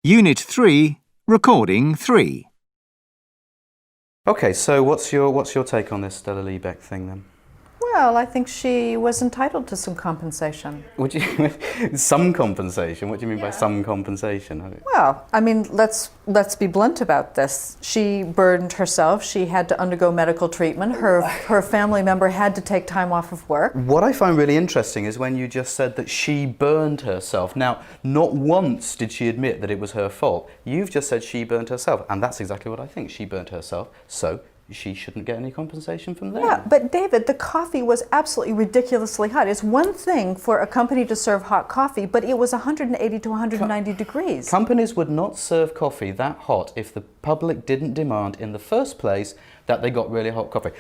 Unit 3, Recording 3. Okay, so what's your take on this Stella Liebeck thing then? Well, I think she was entitled to some compensation. What do you some compensation? What do you mean by some compensation? Well, I mean, let's be blunt about this. She burdened herself. She had to undergo medical treatment. Her family member had to take time off of work. What I find really interesting is when you just said that she burned herself. Now, not once did she admit that it was her fault. You've just said she burned herself, and that's exactly what I think. She burned herself, so she shouldn't get any compensation from them. Yeah, but David, the coffee was absolutely ridiculously hot. It's one thing for a company to serve hot coffee, but it was 180 to 190 degrees. Companies would not serve coffee that hot if the public didn't demand in the first place that they got really hot coffee.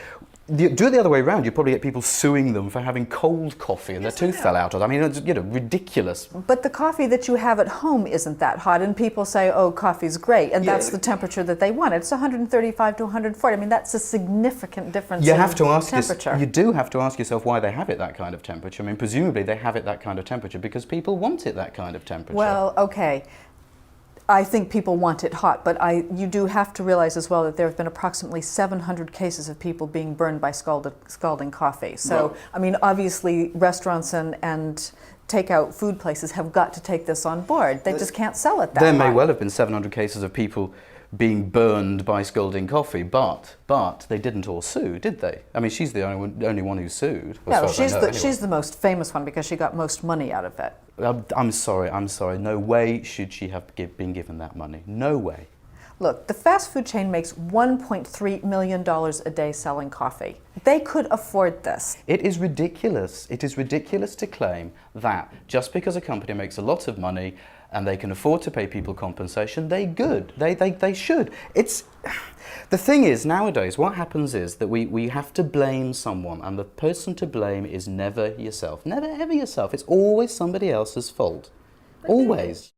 Do it the other way around, you probably get people suing them for having cold coffee and their tooth fell out. I mean, it's, ridiculous. But the coffee that you have at home isn't that hot, and people say, oh, coffee's great, and that's the temperature that they want. It's 135 to 140. I mean, that's a significant difference in temperature. You do have to ask yourself why they have it that kind of temperature. I mean, presumably they have it that kind of temperature because people want it that kind of temperature. Well, okay. I think people want it hot, but you do have to realize as well that there have been approximately 700 cases of people being burned by scalding coffee. So, well, I mean, obviously restaurants and takeout food places have got to take this on board. They just can't sell it that There hot. may well have been 700 cases of people being burned by scalding coffee, but they didn't all sue, did they? I mean, she's the only one who sued. No, she's the most famous one because she got most money out of it. I'm sorry. No way should she have been given that money. No way. Look, the fast food chain makes $1.3 million a day selling coffee. They could afford this. It is ridiculous. It is ridiculous to claim that just because a company makes a lot of money and they can afford to pay people compensation, they should. The thing is, nowadays, what happens is that we have to blame someone, and the person to blame is never yourself. Never ever yourself. It's always somebody else's fault. Always.